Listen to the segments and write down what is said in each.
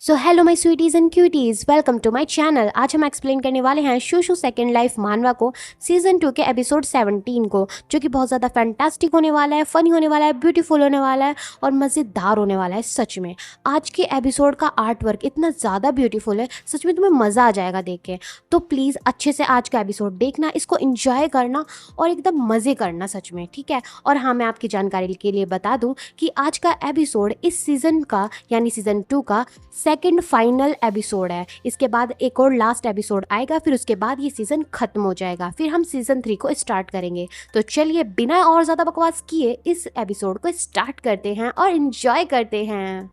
So hello my sweeties and cuties, welcome to my channel. आज हम explain करने वाले हैं शूशु सेकंड लाइफ मानवा को सीजन 2 के एपिसोड 17 को, जो कि बहुत ज़्यादा फैंटास्टिक होने वाला है, फनी होने वाला है, ब्यूटीफुल होने वाला है और मज़ेदार होने वाला है। सच में आज के एपिसोड का आर्ट वर्क इतना ज़्यादा ब्यूटीफुल है, सच में तुम्हें मज़ा आ जाएगा देख के। तो प्लीज़ अच्छे से आज का एपिसोड देखना, इसको इंजॉय करना और एकदम मज़े करना सच में, ठीक है। और हाँ, मैं आपकी जानकारी के लिए बता दूँ कि आज का एपिसोड इस सीज़न का यानी सीज़न 2 का सेकंड फाइनल एपिसोड है। इसके बाद एक और लास्ट एपिसोड आएगा, फिर उसके बाद ये सीज़न ख़त्म हो जाएगा, फिर हम सीज़न 3 को स्टार्ट करेंगे। तो चलिए बिना और ज़्यादा बकवास किए इस एपिसोड को स्टार्ट करते हैं और इन्जॉय करते हैं।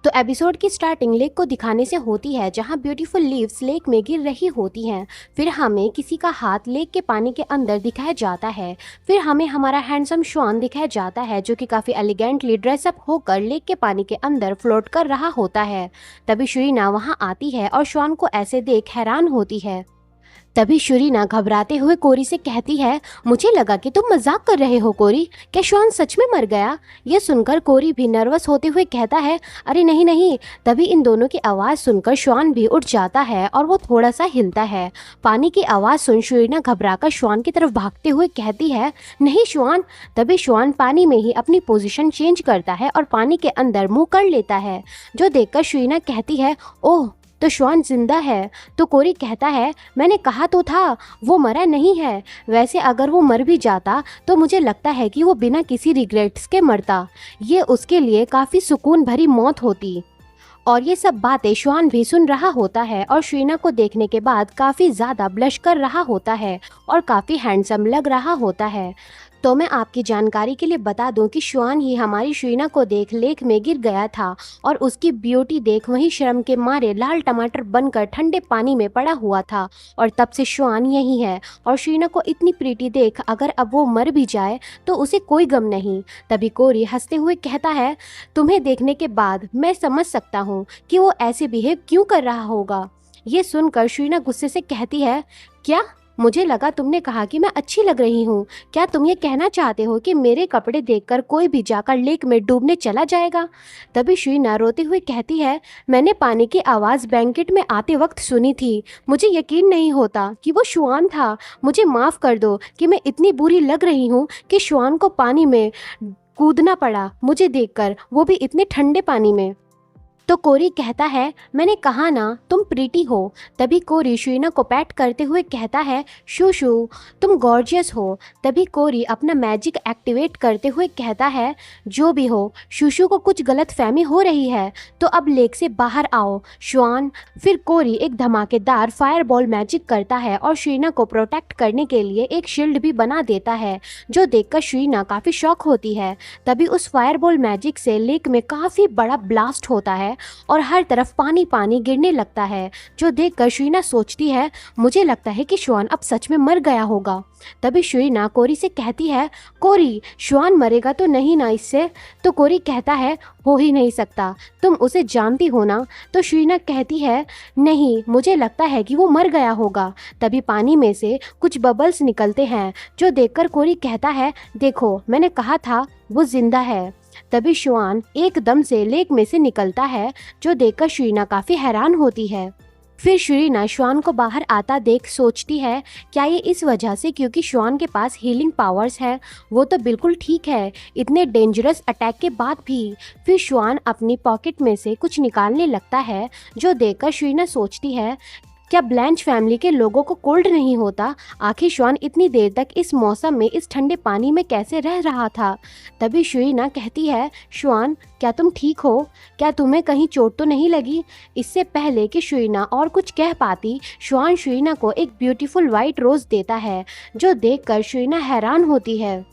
तो एपिसोड की स्टार्टिंग लेक को दिखाने से होती है, जहां ब्यूटीफुल लीव्स लेक में गिर रही होती हैं। फिर हमें किसी का हाथ लेक के पानी के अंदर दिखाया जाता है। फिर हमें हमारा हैंडसम श्वान दिखाया जाता है, जो कि काफ़ी एलिगेंटली ड्रेसअप होकर लेक के पानी के अंदर फ्लोट कर रहा होता है। तभी शुरीना वहां आती है और श्वान को ऐसे देख हैरान होती है। तभी शुरीना घबराते हुए कोरी से कहती है, मुझे लगा कि तुम मजाक कर रहे हो कोरी, क्या श्वान सच में मर गया? ये सुनकर कोरी भी नर्वस होते हुए कहता है, अरे नहीं नहीं। तभी इन दोनों की आवाज़ सुनकर श्वान भी उठ जाता है और वो थोड़ा सा हिलता है। पानी की आवाज़ सुन शुरीना घबराकर श्वान की तरफ भागते हुए कहती है, नहीं श्वान। तभी श्वान पानी में ही अपनी पोजीशन चेंज करता है और पानी के अंदर मुंह कर लेता है, जो देखकर शुरीना कहती है, ओह तो श्वान जिंदा है। तो कोरी कहता है, मैंने कहा तो था वो मरा नहीं है। वैसे अगर वो मर भी जाता तो मुझे लगता है कि वो बिना किसी रिग्रेट्स के मरता। ये उसके लिए काफ़ी सुकून भरी मौत होती। और ये सब बातें श्वान भी सुन रहा होता है और शुरीना को देखने के बाद काफ़ी ज़्यादा ब्लश कर रहा होता है और काफ़ी हैंडसम लग रहा होता है। तो मैं आपकी जानकारी के लिए बता दूं कि श्वान ही हमारी शुरीना को देख लेक में गिर गया था और उसकी ब्यूटी देख वहीं शर्म के मारे लाल टमाटर बनकर ठंडे पानी में पड़ा हुआ था। और तब से श्वान यही है और शुरीना को इतनी प्रीटी देख अगर अब वो मर भी जाए तो उसे कोई गम नहीं। तभी कोरी हंसते हुए कहता है, तुम्हें देखने के बाद मैं समझ सकता हूँ कि वो ऐसे बिहेव क्यों कर रहा होगा। ये सुनकर शुरीना गुस्से से कहती है, क्या? मुझे लगा तुमने कहा कि मैं अच्छी लग रही हूँ। क्या तुम ये कहना चाहते हो कि मेरे कपड़े देखकर कोई भी जाकर लेक में डूबने चला जाएगा? तभी शुरीना रोते हुए कहती है, मैंने पानी की आवाज़ बैंकेट में आते वक्त सुनी थी। मुझे यकीन नहीं होता कि वो श्वान था। मुझे माफ़ कर दो कि मैं इतनी बुरी लग रही हूँ कि श्वान को पानी में कूदना पड़ा मुझे देखकर, वो भी इतने ठंडे पानी में। तो कोरी कहता है, मैंने कहा ना तुम प्रीटी हो। तभी कोरी शुरीना को पैट करते हुए कहता है, शूशु तुम गॉर्जियस हो। तभी कोरी अपना मैजिक एक्टिवेट करते हुए कहता है, जो भी हो शूशु को कुछ गलत फहमी हो रही है, तो अब लेक से बाहर आओ श्वान। फिर कोरी एक धमाकेदार फायरबॉल मैजिक करता है और शुरीना को प्रोटेक्ट करने के लिए एक शील्ड भी बना देता है, जो देखकर शुरीना काफ़ी शॉक होती है। तभी उस फायरबॉल मैजिक से लेक में काफ़ी बड़ा ब्लास्ट होता है और हर तरफ पानी पानी गिरने लगता है, जो देखकर शुरीना सोचती है, मुझे लगता है कि श्वान अब सच में मर गया होगा। तभी शुरीना कोरी से कहती है, कोरी श्वान मरेगा तो नहीं ना इससे? तो कोरी कहता है, हो ही नहीं सकता, तुम उसे जानती हो ना? तो शुरीना कहती है, नहीं मुझे लगता है कि वो मर गया होगा। तभी पानी में से कुछ बबल्स निकलते हैं, जो देखकर कोरी कहता है, देखो मैंने कहा था वो जिंदा है। तभी श्वान एकदम से लेक में से निकलता है, जो देखकर शुरीना काफ़ी हैरान होती है। फिर शुरीना श्वान को बाहर आता देख सोचती है, क्या ये इस वजह से क्योंकि श्वान के पास हीलिंग पावर्स है? वो तो बिल्कुल ठीक है इतने डेंजरस अटैक के बाद भी। फिर श्वान अपनी पॉकेट में से कुछ निकालने लगता है, जो देखकर शुरीना सोचती है, क्या ब्लैंच फैमिली के लोगों को कोल्ड नहीं होता? आखिर श्वान इतनी देर तक इस मौसम में इस ठंडे पानी में कैसे रह रहा था? तभी शुरीना कहती है, श्वान क्या तुम ठीक हो? क्या तुम्हें कहीं चोट तो नहीं लगी? इससे पहले कि शुरीना और कुछ कह पाती, श्वान शुरीना को एक ब्यूटीफुल वाइट रोज़ देता है, जो देखकर शुरीना हैरान होती है।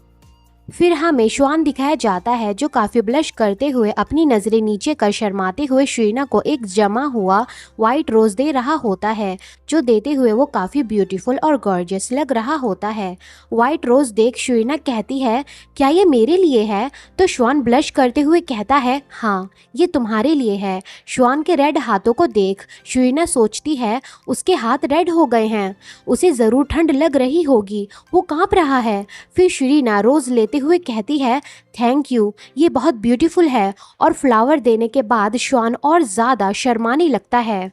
फिर हमें श्वान दिखाया जाता है जो काफ़ी ब्लश करते हुए अपनी नज़रें नीचे कर शर्माते हुए शीना को एक जमा हुआ वाइट रोज़ दे रहा होता है, जो देते हुए वो काफ़ी ब्यूटीफुल और गॉर्जियस लग रहा होता है। वाइट रोज़ देख शीना कहती है, क्या ये मेरे लिए है? तो श्वान ब्लश करते हुए कहता है, हाँ ये तुम्हारे लिए है। श्वान के रेड हाथों को देख शीना सोचती है उसके हाथ रेड हो गए हैं, उसे ज़रूर ठंड लग रही होगी, वो काँप रहा है। फिर शीना रोज़ लेते हुए कहती है, थैंक यू, ये बहुत ब्यूटीफुल है। और फ्लावर देने के बाद श्वान और ज़्यादा शर्माने लगता है।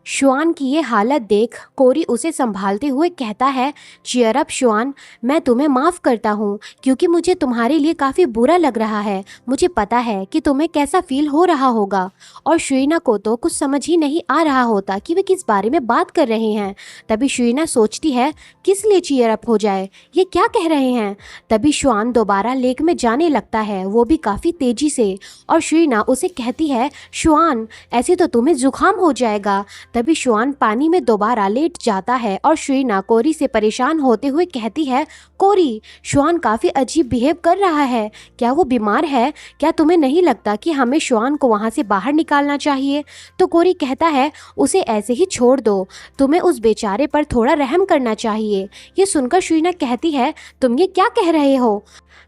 श्वान की ये हालत देख कोरी उसे संभालते हुए कहता है, चीयर अप श्वान, मैं तुम्हें माफ़ करता हूँ क्योंकि मुझे तुम्हारे लिए काफ़ी बुरा लग रहा है। मुझे पता है कि तुम्हें कैसा फील हो रहा होगा। और शीना को तो कुछ समझ ही नहीं आ रहा होता कि वे किस बारे में बात कर रहे हैं। तभी शीना सोचती है, किस लिए चीयर अप हो जाए, ये क्या कह रहे हैं। तभी श्वान दोबारा लेक में जाने लगता है, वो भी काफ़ी तेज़ी से। और शीना उसे कहती है, श्वान ऐसे तो तुम्हें जुकाम हो जाएगा। तभी श्वान पानी में दोबारा लेट जाता है और शीना कोरी से परेशान होते हुए कहती है, कोरी श्वान काफ़ी अजीब बिहेव कर रहा है, क्या वो बीमार है? क्या तुम्हें नहीं लगता कि हमें श्वान को वहाँ से बाहर निकालना चाहिए? तो कोरी कहता है, उसे ऐसे ही छोड़ दो, तुम्हें उस बेचारे पर थोड़ा रहम करना चाहिए। ये सुनकर शीना कहती है, तुम ये क्या कह रहे हो?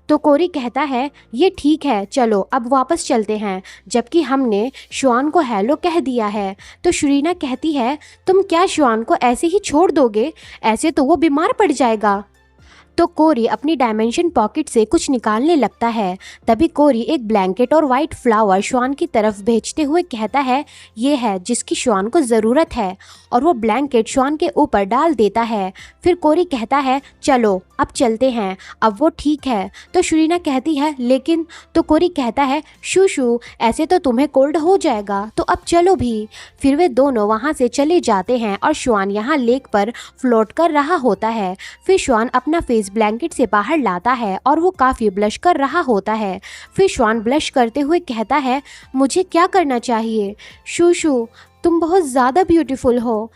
तो कोरी कहता है, ये ठीक है, चलो अब वापस चलते हैं, जबकि हमने श्वान को हेलो कह दिया है। तो शीना कहती है, तुम क्या श्वान को ऐसे ही छोड़ दोगे? ऐसे तो वो बीमार पड़ जाएगा। तो कोरी अपनी डायमेंशन पॉकेट से कुछ निकालने लगता है। तभी कोरी एक ब्लैंकेट और वाइट फ्लावर श्वान की तरफ भेजते हुए कहता है, ये है जिसकी श्वान को ज़रूरत है। और वो ब्लैंकेट श्वान के ऊपर डाल देता है। फिर कोरी कहता है, चलो अब चलते हैं, अब वो ठीक है। तो शीना कहती है, लेकिन। तो कोरी कहता है, शू शू, ऐसे तो तुम्हें कोल्ड हो जाएगा, तो अब चलो भी। फिर वे दोनों वहाँ से चले जाते हैं और श्वान यहाँ लेक पर फ्लोट कर रहा होता है। फिर श्वान अपना फेस ब्लैंकेट से बाहर लाता है और वो काफ़ी ब्लश कर रहा होता है। फिर श्वान ब्लश करते हुए कहता है, मुझे क्या करना चाहिए? शू शू, तुम बहुत ज़्यादा ब्यूटीफुल हो।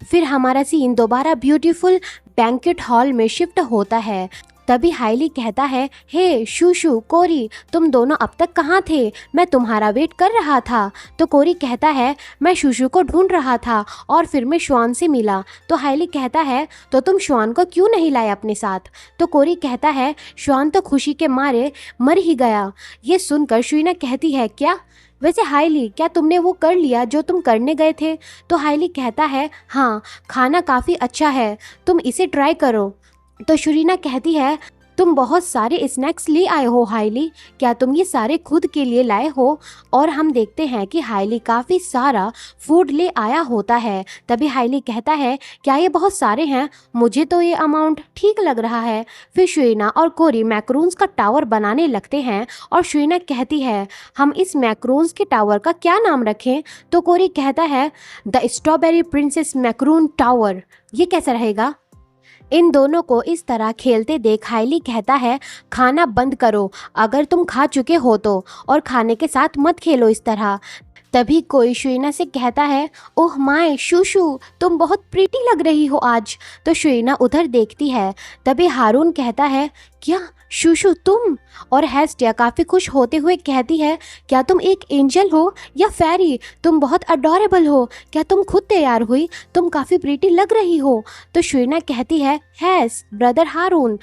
फिर हमारा सीन दोबारा ब्यूटीफुल बैंकेट हॉल में शिफ्ट होता है। तभी हाइली कहता है, हे शूशू, कोरी, तुम दोनों अब तक कहाँ थे? मैं तुम्हारा वेट कर रहा था। तो कोरी कहता है, मैं शूशू को ढूंढ रहा था और फिर मैं श्वान से मिला। तो हाइली कहता है, तो तुम श्वान को क्यों नहीं लाए अपने साथ? तो कोरी कहता है, श्वान तो खुशी के मारे मर ही गया। ये सुनकर शीना कहती है, क्या? वैसे हाइली, क्या तुमने वो कर लिया जो तुम करने गए थे? तो हाइली कहता है, हाँ, खाना काफ़ी अच्छा है, तुम इसे ट्राई करो। तो शीना कहती है, तुम बहुत सारे स्नैक्स ले आए हो हाइली, क्या तुम ये सारे खुद के लिए लाए हो? और हम देखते हैं कि हाइली काफ़ी सारा फूड ले आया होता है। तभी हाइली कहता है, क्या ये बहुत सारे हैं? मुझे तो ये अमाउंट ठीक लग रहा है। फिर शीना और कोरी मैक्रोन्स का टावर बनाने लगते हैं और शीना कहती है, हम इस मैक्रोन्स के टावर का क्या नाम रखें? तो कोरी कहता है, the strawberry princess Macron tower. ये कैसा रहेगा? इन दोनों को इस तरह खेलते देख हाइली कहता है, खाना बंद करो अगर तुम खा चुके हो तो, और खाने के साथ मत खेलो इस तरह। तभी कोई शीना से कहता है, ओह माय शूशू, तुम बहुत प्रीटी लग रही हो आज। तो शीना उधर देखती है। तभी हारून कहता है, क्या शूशू तुम? और हेस्टिया काफ़ी खुश होते हुए कहती है, क्या तुम एक एंजल हो या फेरी? तुम बहुत अडोरेबल हो। क्या तुम खुद तैयार हुई? तुम काफ़ी प्रीटी लग रही हो। तो शीना कहती है, हैस ब्रदर हारून।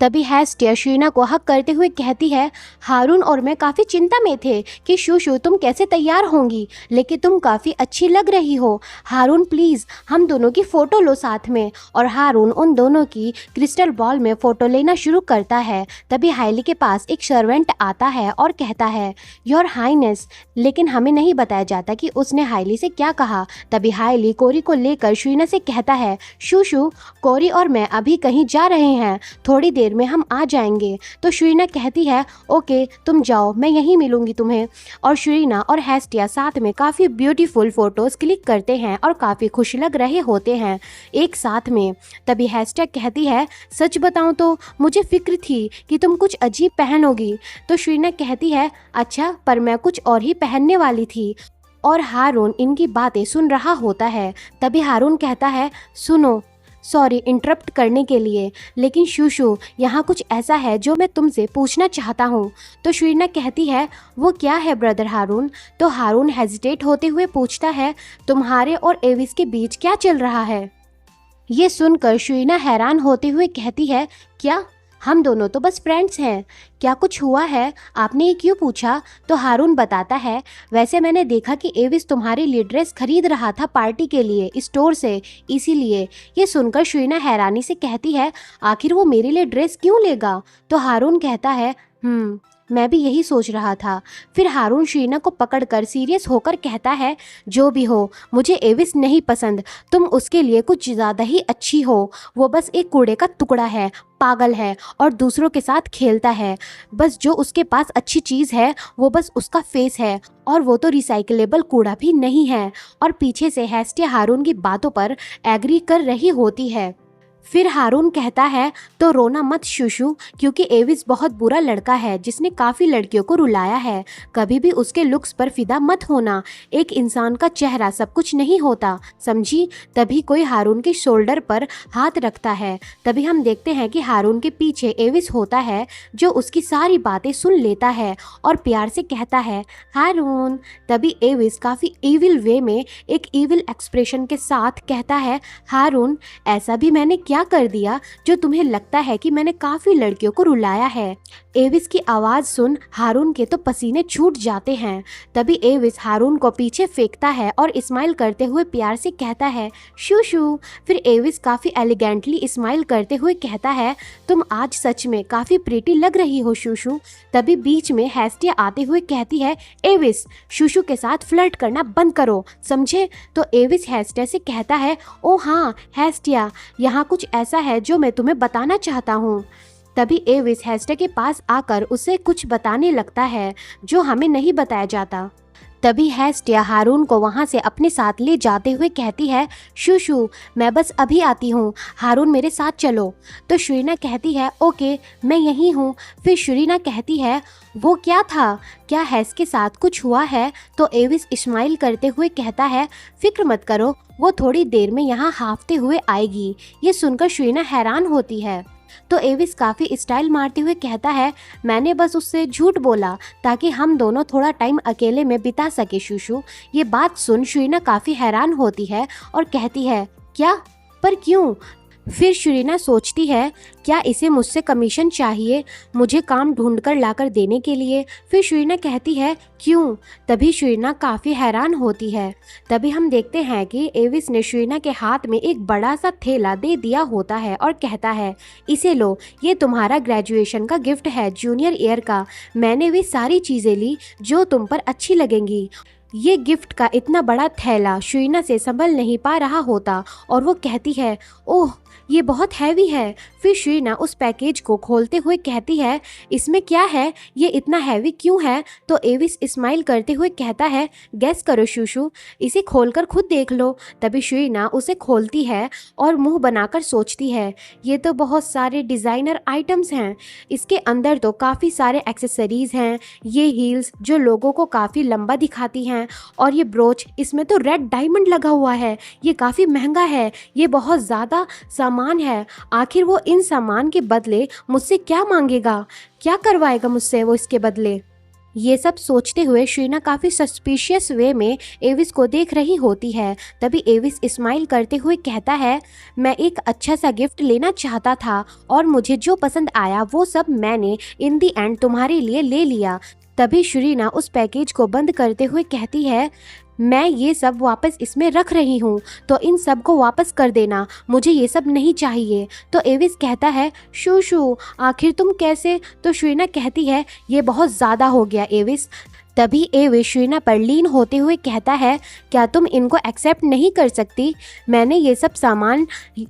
तभी हेस्टिया शीना को हक करते हुए कहती है, हारून और मैं काफ़ी चिंता में थे कि शूशू तुम कैसे तैयार होंगी, लेकिन तुम काफ़ी अच्छी लग रही हो। हारून प्लीज़ हम दोनों की फ़ोटो लो साथ में। और हारून उन दोनों की क्रिस्टल बॉल में फ़ोटो लेना शुरू करता है। तभी हाइली के पास एक सर्वेंट आता है और कहता है, योर हाइनेस। लेकिन हमें नहीं बताया जाता कि उसने हाइली से क्या कहा। तभी हाइली कोरी को लेकर शीना से कहता है, शूशू, कोरी और मैं अभी कहीं जा रहे हैं, थोड़ी देर में हम आ जाएंगे। तो शीना कहती है, ओके तुम जाओ, मैं यहीं मिलूंगी तुम्हें। और शीना और हेस्टिया साथ में काफ़ी ब्यूटीफुल फ़ोटोज़ क्लिक करते हैं और काफ़ी खुश लग रहे होते हैं एक साथ में। तभी हेस्टिया कहती है, सच बताऊं तो मुझे फिक्र थी कि तुम कुछ अजीब पहनोगी। तो शीना कहती है, अच्छा, पर मैं कुछ और ही पहनने वाली थी। और हारून इनकी बातें सुन रहा होता है। तभी हारून कहता है, सुनो, सॉरी इंटरप्ट करने के लिए, लेकिन शूशू यहाँ कुछ ऐसा है जो मैं तुमसे पूछना चाहता हूँ। तो शुइना कहती है वो क्या है ब्रदर हारून। तो हारून हेजिटेट होते हुए पूछता है तुम्हारे और एविस के बीच क्या चल रहा है। ये सुनकर शुइना हैरान होते हुए कहती है क्या, हम दोनों तो बस फ्रेंड्स हैं, क्या कुछ हुआ है, आपने ये क्यों पूछा। तो हारून बताता है वैसे मैंने देखा कि एविस तुम्हारे लिए ड्रेस खरीद रहा था पार्टी के लिए स्टोर से, इसीलिए। ये सुनकर शुइना हैरानी से कहती है आखिर वो मेरे लिए ड्रेस क्यों लेगा। तो हारून कहता है मैं भी यही सोच रहा था। फिर हारून शुइना को पकड़कर सीरियस होकर कहता है जो भी हो मुझे एविस नहीं पसंद, तुम उसके लिए कुछ ज़्यादा ही अच्छी हो। वो बस एक कूड़े का टुकड़ा है, पागल है और दूसरों के साथ खेलता है। बस जो उसके पास अच्छी चीज़ है वो बस उसका फेस है, और वो तो रिसाइकलेबल कूड़ा भी नहीं है। और पीछे से हेस्टिया हारून की बातों पर एग्री कर रही होती है। फिर हारून कहता है तो रोना मत शूशू, क्योंकि एविस बहुत बुरा लड़का है जिसने काफ़ी लड़कियों को रुलाया है। कभी भी उसके लुक्स पर फिदा मत होना, एक इंसान का चेहरा सब कुछ नहीं होता, समझी। तभी कोई हारून के शोल्डर पर हाथ रखता है। तभी हम देखते हैं कि हारून के पीछे एविस होता है जो उसकी सारी बातें सुन लेता है और प्यार से कहता है हारून। तभी एविस काफ़ी ईविल वे में एक ईविल एक्सप्रेशन के साथ कहता है हारून ऐसा भी मैंने क्या कर दिया जो तुम्हें लगता है कि मैंने काफी लड़कियों को रुलाया है। एविस की आवाज सुन हारून के तो पसीने छूट जाते हैं। तभी एविस हारून को पीछे फेंकता है और स्माइल करते हुए प्यार से कहता है शूशू। फिर एविस काफी एलिगेंटली स्माइल करते हुए कहता है तुम आज सच में काफी प्रीटी लग रही हो शूशू। तभी बीच में हेस्टिया आते हुए कहती है एविस शूशू के साथ फ्लर्ट करना बंद करो, समझे। तो एविस हेस्टिया से कहता है ओ हाँ हेस्टिया, यहाँ कुछ ऐसा है जो मैं तुम्हें बताना चाहता हूँ। तभी एविस हेस्टिया के पास आकर उसे कुछ बताने लगता है जो हमें नहीं बताया जाता। तभी हेस्टिया हारून को वहाँ से अपने साथ ले जाते हुए कहती है शूशू मैं बस अभी आती हूँ, हारून मेरे साथ चलो। तो शुइना कहती है ओके मैं यहीं हूँ। फिर शुइना कहती है वो क्या था, क्या हेस के साथ कुछ हुआ है। तो एविस स्माइल करते हुए कहता है फिक्र मत करो, वो थोड़ी देर में यहाँ हाँफते हुए आएगी। ये सुनकर शुइना हैरान होती है। तो एविस काफ़ी स्टाइल मारते हुए कहता है मैंने बस उससे झूठ बोला ताकि हम दोनों थोड़ा टाइम अकेले में बिता सके शूशू। ये बात सुन शुइना काफ़ी हैरान होती है और कहती है क्या, पर क्यों। फिर शुइना सोचती है क्या इसे मुझसे कमीशन चाहिए मुझे काम ढूंढकर लाकर देने के लिए। फिर शुइना कहती है क्यों। तभी शुइना काफ़ी हैरान होती है। तभी हम देखते हैं कि एविस ने शुइना के हाथ में एक बड़ा सा थैला दे दिया होता है और कहता है इसे लो, ये तुम्हारा ग्रेजुएशन का गिफ्ट है जूनियर ईयर का। मैंने वे सारी चीज़ें ली जो तुम पर अच्छी लगेंगी। ये गिफ्ट का इतना बड़ा थैला शुइना से संभल नहीं पा रहा होता और वो कहती है ओह ये बहुत हैवी है। फिर शुइना उस पैकेज को खोलते हुए कहती है इसमें क्या है, ये इतना हैवी क्यों है। तो एविस स्माइल करते हुए कहता है गेस करो शूशू, इसे खोलकर खुद देख लो। तभी शुइना उसे खोलती है और मुंह बनाकर सोचती है ये तो बहुत सारे डिज़ाइनर आइटम्स हैं, इसके अंदर तो काफ़ी सारे एक्सेसरीज़ हैं, ये हील्स जो लोगों को काफ़ी लंबा दिखाती हैं, और ये ब्रोच इसमें तो रेड डायमंड लगा हुआ है, ये काफ़ी महंगा है, ये बहुत ज़्यादा सामान है। आखिर वो इन सामान के बदले मुझसे क्या मांगेगा, क्या करवाएगा मुझसे वो इसके बदले। ये सब सोचते हुए शुइना काफ़ी सस्पिशियस वे में एविस को देख रही होती है। तभी एविस स्माइल करते हुए कहता है मैं एक अच्छा सा गिफ्ट लेना चाहता था और मुझे जो पसंद आया वो सब मैंने इन दी एंड तुम्हारे लिए ले लिया। तभी शुइना उस पैकेज को बंद करते हुए कहती है मैं ये सब वापस इसमें रख रही हूँ, तो इन सब को वापस कर देना, मुझे ये सब नहीं चाहिए। तो एविस कहता है शूशू आखिर तुम कैसे। तो शुइना कहती है ये बहुत ज़्यादा हो गया एविस। तभी एविस शुइना पर लीन होते हुए कहता है क्या तुम इनको एक्सेप्ट नहीं कर सकती, मैंने ये सब सामान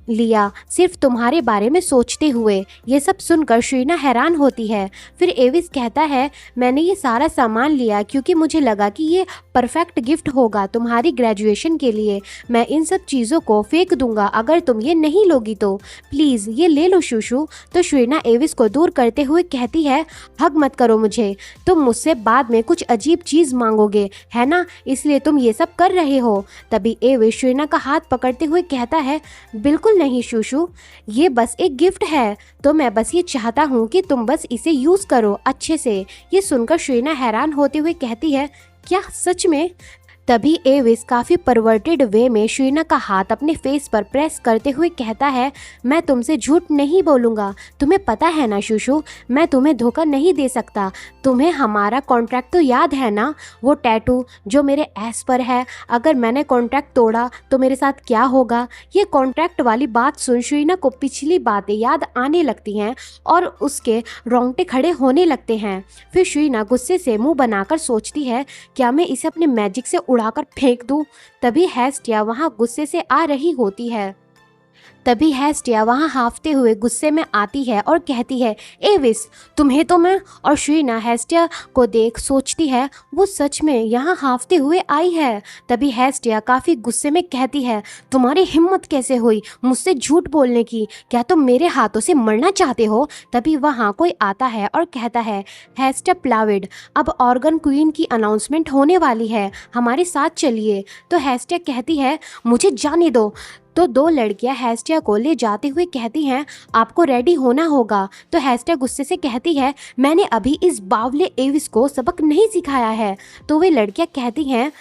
लिया सिर्फ तुम्हारे बारे में सोचते हुए। ये सब सुनकर शुइना हैरान होती है। फिर एविस कहता है मैंने ये सारा सामान लिया क्योंकि मुझे लगा कि ये परफेक्ट गिफ्ट होगा तुम्हारी ग्रेजुएशन के लिए। मैं इन सब चीज़ों को फेंक दूंगा अगर तुम ये नहीं लोगी तो, प्लीज़ ये ले लो शूशू। तो शुइना एविस को दूर करते हुए कहती है हग मत करो मुझे, तुम मुझसे बाद में कुछ अजीब चीज़ मांगोगे, है ना, इसलिए तुम ये सब कर रहे हो। तभी एविस शुइना का हाथ पकड़ते हुए कहता है, बिल्कुल नहीं शूशू, ये बस एक गिफ्ट है, तो मैं बस ये चाहता हूँ कि तुम बस इसे यूज़ करो अच्छे से। ये सुनकर शुइना हैरान होते हुए कहती है, क्या सच में? तभी एविस काफ़ी परवर्टेड वे में शुइना का हाथ अपने फेस पर प्रेस करते हुए कहता है, मैं तुमसे झूठ नहीं बोलूँगा, तुम्हें पता है ना शूशू, मैं तुम्हें धोखा नहीं दे सकता। तुम्हें हमारा कॉन्ट्रैक्ट तो याद है ना, वो टैटू जो मेरे एस पर है, अगर मैंने कॉन्ट्रैक्ट तोड़ा तो मेरे साथ क्या होगा? ये कॉन्ट्रैक्ट वाली बात सुन शुइना को पिछली बातें याद आने लगती हैं और उसके रोंगटे खड़े होने लगते हैं। फिर शुइना गुस्से से मुँह बनाकर सोचती है, क्या मैं इसे अपने मैजिक से उड़ाकर फेंक दूं? तभी हेस्टिया वहां गुस्से से आ रही होती है। तभी हेस्टिया वहां हांफते हुए गुस्से में आती है और कहती है, एविस, तुम्हें तो मैं। और शुइना हेस्टिया को देख सोचती है, वो सच में यहाँ हांफते हुए आई है। तभी हेस्टिया काफ़ी गुस्से में कहती है, तुम्हारी हिम्मत कैसे हुई मुझसे झूठ बोलने की? क्या तुम मेरे हाथों से मरना चाहते हो? तभी वहाँ कोई आता है और कहता है, हेस्टिया प्लाविड, अब ऑर्गन क्वीन की अनाउंसमेंट होने वाली है, हमारे साथ चलिए। तो हेस्टिया कहती है, मुझे जाने दो। तो दो लड़कियां हेस्टिया को ले जाते हुए कहती हैं, आपको रेडी होना होगा। तो हेस्टिया गुस्से से कहती है, मैंने अभी इस बावले एविस को सबक नहीं सिखाया है। तो वे लड़कियां कहती हैं,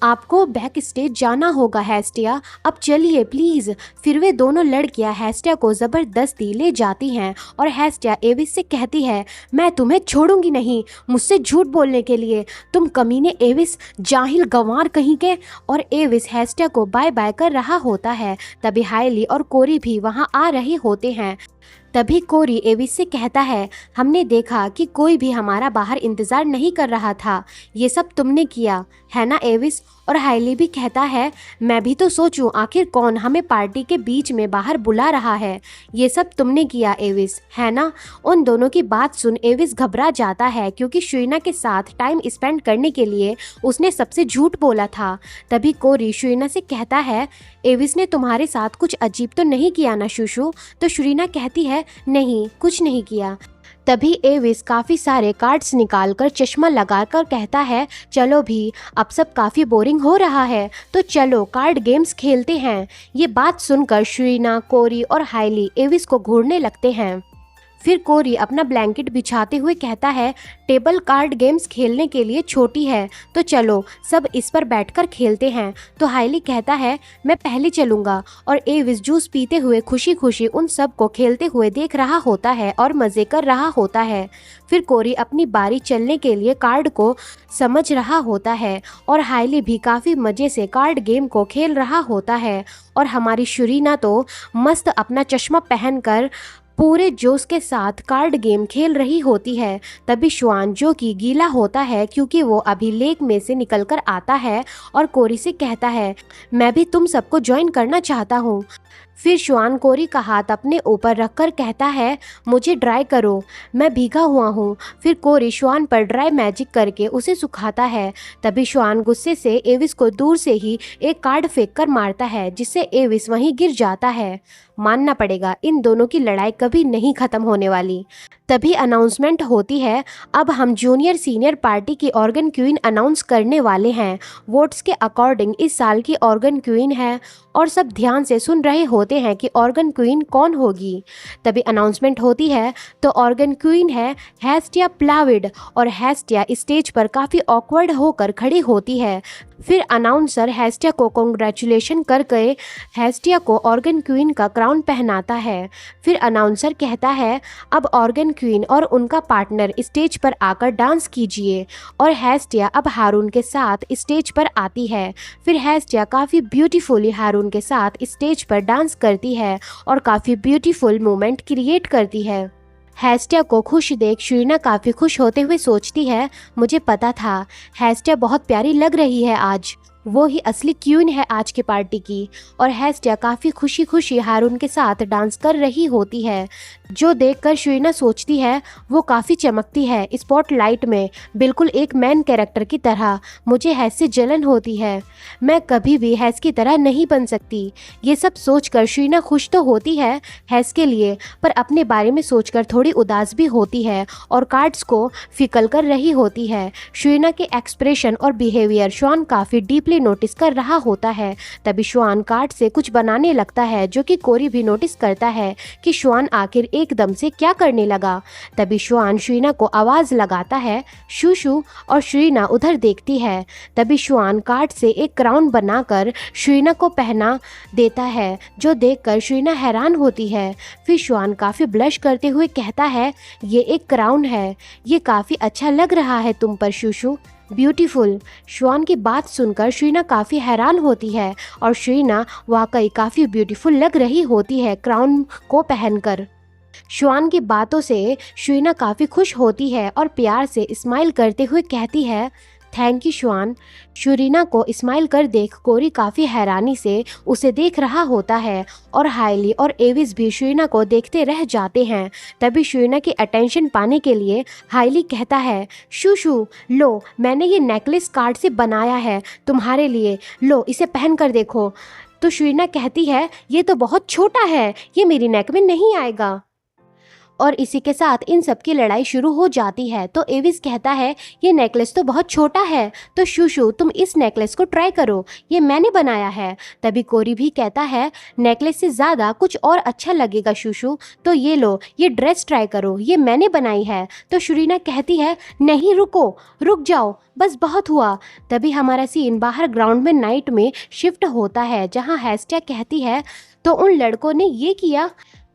आपको बैक स्टेज जाना होगा हेस्टिया, अब चलिए प्लीज़। फिर वे दोनों लड़कियां हेस्टिया को ज़बरदस्ती ले जाती हैं और हेस्टिया एविस से कहती है, मैं तुम्हें छोड़ूंगी नहीं मुझसे झूठ बोलने के लिए, तुम कमीने एविस, जाहिल गंवार कहीं के। और एविस हेस्टिया को बाय बाय कर रहा होता है। तभी हाइली और कोरी भी वहाँ आ रहे होते हैं। तभी कोरी एविस से कहता है, हमने देखा कि कोई भी हमारा बाहर इंतज़ार नहीं कर रहा था, ये सब तुमने किया है ना एविस? और हाइली भी कहता है, मैं भी तो सोचूं आखिर कौन हमें पार्टी के बीच में बाहर बुला रहा है, ये सब तुमने किया एविस, है ना? उन दोनों की बात सुन एविस घबरा जाता है, क्योंकि शुइना के साथ टाइम स्पेंड करने के लिए उसने सबसे झूठ बोला था। तभी कोरी शुइना से कहता है, एविस ने तुम्हारे साथ कुछ अजीब तो नहीं किया ना शूशू? तो शुइना कहती है, नहीं, कुछ नहीं किया। तभी एविस काफ़ी सारे कार्ड्स निकालकर चश्मा लगाकर कहता है, चलो भी, अब सब काफ़ी बोरिंग हो रहा है, तो चलो कार्ड गेम्स खेलते हैं। ये बात सुनकर शुइना, कोरी और हाइली एविस को घूरने लगते हैं। फिर कोरी अपना ब्लैंकेट बिछाते हुए कहता है, टेबल कार्ड गेम्स खेलने के लिए छोटी है, तो चलो सब इस पर बैठकर खेलते हैं। तो हाइली कहता है, मैं पहले चलूँगा। और एविस जूस पीते हुए खुशी खुशी उन सब को खेलते हुए देख रहा होता है और मज़े कर रहा होता है। फिर कोरी अपनी बारी चलने के लिए कार्ड को समझ रहा होता है और हाइली भी काफ़ी मज़े से कार्ड गेम को खेल रहा होता है। और हमारी शुरीना तो मस्त अपना चश्मा पहनकर पूरे जोश के साथ कार्ड गेम खेल रही होती है। तभी श्वान, जो कि गीला होता है क्योंकि वो अभी लेक में से निकलकर आता है, और कोरी से कहता है, मैं भी तुम सबको ज्वाइन करना चाहता हूँ। फिर श्वान कोरी का हाथ अपने ऊपर रखकर कहता है, मुझे ड्राई करो, मैं भीगा हुआ हूँ। फिर कोरी श्वान पर ड्राई मैजिक करके उसे सुखाता है। तभी श्वान गुस्से से एविस को दूर से ही एक कार्ड फेंक कर मारता है, जिससे एविस वहीं गिर जाता है। मानना पड़ेगा, इन दोनों की लड़ाई कभी नहीं खत्म होने वाली। तभी अनाउंसमेंट होती है, अब हम जूनियर सीनियर पार्टी की ऑर्गन क्वीन अनाउंस करने वाले हैं। वोट्स के अकॉर्डिंग इस साल की ऑर्गन क्वीन है, और सब ध्यान से सुन रहे होते हैं कि ऑर्गन क्वीन कौन होगी। तभी अनाउंसमेंट होती है, तो ऑर्गन क्वीन है हेस्टिया प्लाविड। और हेस्टिया स्टेज पर काफ़ी ऑकवर्ड होकर खड़ी होती है। फिर अनाउंसर हेस्टिया को कॉन्ग्रेचुलेशन करके हेस्टिया को ऑर्गन क्वीन का क्राउन पहनाता है। फिर अनाउंसर कहता है, अब ऑर्गन क्वीन और उनका पार्टनर स्टेज पर आकर डांस कीजिए। और हेस्टिया अब हारून के साथ स्टेज पर आती है। फिर हेस्टिया काफ़ी ब्यूटीफुली हारून के साथ स्टेज पर डांस करती है और काफ़ी ब्यूटीफुल मोमेंट क्रिएट करती है। हेस्टिया को खुश देख शुइना काफ़ी खुश होते हुए सोचती है, मुझे पता था हेस्टिया बहुत प्यारी लग रही है आज। वो ही असली क्वीन है आज की पार्टी की। और हेस्टिया काफ़ी खुशी खुशी हारून के साथ डांस कर रही होती है, जो देखकर शुइना सोचती है वो काफ़ी चमकती है स्पॉटलाइट में, बिल्कुल एक मैन कैरेक्टर की तरह। मुझे हैस से जलन होती है, मैं कभी भी हैस की तरह नहीं बन सकती। ये सब सोचकर शुइना खुश तो होती है हैस के लिए, पर अपने बारे में सोचकर थोड़ी उदास भी होती है और कार्ड्स को फिकल कर रही होती है। शुइना के एक्सप्रेशन और बिहेवियर श्वान काफ़ी डीपली नोटिस कर रहा होता है। तभी श्वान कार्ड से कुछ बनाने लगता है, जो कि कोरी भी नोटिस करता है कि श्वान आखिर एकदम से क्या करने लगा। तभी श्वान शुइना को आवाज़ लगाता है शू शू, और शुइना उधर देखती है। तभी श्वान कार्ड से एक क्राउन बनाकर शुइना को पहना देता है, जो देखकर शुइना हैरान होती है। फिर श्वान काफ़ी ब्लश करते हुए कहता है ये एक क्राउन है, ये काफ़ी अच्छा लग रहा है तुम पर शूशू, ब्यूटीफुल। श्वान की बात सुनकर शुइना काफ़ी हैरान होती है और शुइना वाकई काफ़ी ब्यूटीफुल लग रही होती है क्राउन को पहनकर। श्वान की बातों से शुइना काफ़ी खुश होती है और प्यार से स्माइल करते हुए कहती है थैंक यू श्वान। शुरीना को स्माइल कर देख कोरी काफ़ी हैरानी से उसे देख रहा होता है और हाइली और एविस भी शुइना को देखते रह जाते हैं। तभी शुइना की अटेंशन पाने के लिए हाइली कहता है शू शू, लो मैंने ये नेकलेस कार्ड से बनाया है तुम्हारे लिए, लो इसे पहन कर देखो। तो शुइना कहती है ये तो बहुत छोटा है, ये मेरी नेक में नहीं आएगा। और इसी के साथ इन सब की लड़ाई शुरू हो जाती है। तो एविस कहता है ये नेकलेस तो बहुत छोटा है, तो शूशू तुम इस नेकलेस को ट्राई करो, ये मैंने बनाया है। तभी कोरी भी कहता है नेकलेस से ज़्यादा कुछ और अच्छा लगेगा शूशू, तो ये लो ये ड्रेस ट्राई करो, ये मैंने बनाई है। तो शुरीना कहती है नहीं रुको, रुक जाओ, बस बहुत हुआ। तभी हमारा सीन बाहर ग्राउंड में नाइट में शिफ्ट होता है, जहाँ हेस्टिया कहती है तो उन लड़कों ने ये किया।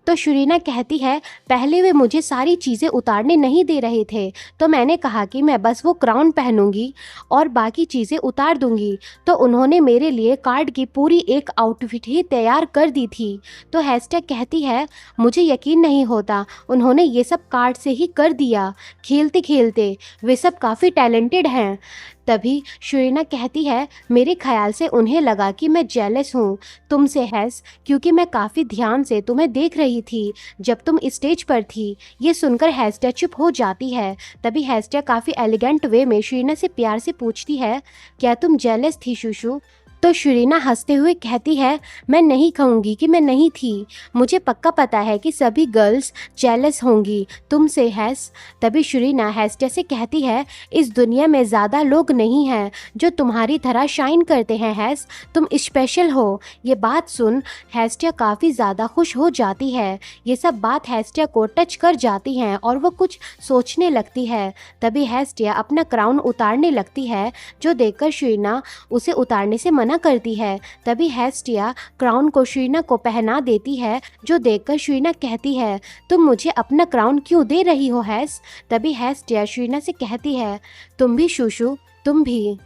तो शुरीना कहती है पहले वे मुझे सारी चीज़ें उतारने नहीं दे रहे थे, तो मैंने कहा कि मैं बस वो क्राउन पहनूंगी और बाकी चीज़ें उतार दूंगी, तो उन्होंने मेरे लिए कार्ड की पूरी एक आउटफिट ही तैयार कर दी थी। तो हेस्टिया कहती है मुझे यकीन नहीं होता उन्होंने ये सब कार्ड से ही कर दिया, खेलते खेलते, वे सब काफ़ी टैलेंटेड हैं। तभी शुरीना कहती है मेरे ख्याल से उन्हें लगा कि मैं जेलस हूँ तुमसे हैस, क्योंकि मैं काफ़ी ध्यान से तुम्हें देख रही थी जब तुम स्टेज पर थी। ये सुनकर हेस्टिया चुप हो जाती है। तभी हेस्टिया काफ़ी एलिगेंट वे में शुरीना से प्यार से पूछती है क्या तुम जेलस थी शूशू? तो शुरीना हंसते हुए कहती है मैं नहीं कहूँगी कि मैं नहीं थी, मुझे पक्का पता है कि सभी गर्ल्स जेलस होंगी तुमसे हैस। तभी शुरीना हेस्टिया से कहती है इस दुनिया में ज़्यादा लोग नहीं हैं जो तुम्हारी तरह शाइन करते हैं हैस, तुम स्पेशल हो। ये बात सुन हेस्टिया काफ़ी ज़्यादा खुश हो जाती है। ये सब बात हेस्टिया को टच कर जाती हैं और वो कुछ सोचने लगती है। तभी हेस्टिया अपना क्राउन उतारने लगती है, जो देखकर शुरीना उसे उतारने से मना करती है। तभी हेस्टिया क्राउन को शुरीना को पहना देती है, जो देखकर शुरीना कहती है तुम मुझे अपना क्राउन क्यों दे रही हो हैस? तभी हेस्टिया शुरीना से कहती है तुम भी शूशू, तुम भी।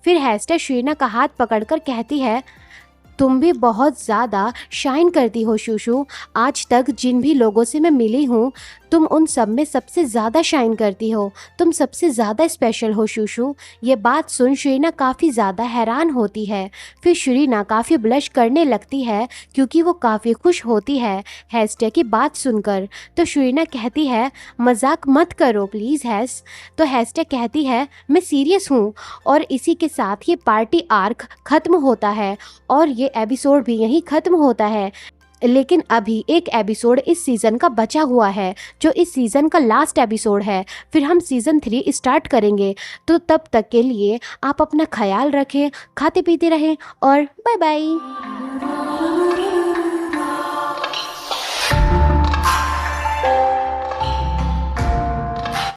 फिर हेस्टिया शुरीना का हाथ पकड़कर कहती है तुम भी बहुत ज़्यादा शाइन करती हो शूशू, आज तक जिन भी लोगों से मैं मिली हूँ तुम उन सब में सबसे ज़्यादा शाइन करती हो, तुम सबसे ज़्यादा स्पेशल हो शूशू। ये बात सुन शुरीना काफ़ी ज़्यादा हैरान होती है। फिर शुरीना काफ़ी ब्लश करने लगती है क्योंकि वो काफ़ी खुश होती है हेस्टिया की बात सुनकर। तो शुरीना कहती है मजाक मत करो प्लीज़ हैस। तो हेस्टिया कहती है मैं सीरियस हूँ। और इसी के साथ ये पार्टी आर्क ख़त्म होता है और ये एपिसोड भी यहीं ख़त्म होता है। लेकिन अभी एक एपिसोड इस सीज़न का बचा हुआ है, जो इस सीज़न का लास्ट एपिसोड है। फिर हम सीज़न 3 स्टार्ट करेंगे। तो तब तक के लिए आप अपना ख्याल रखें, खाते पीते रहें और बाय बाय।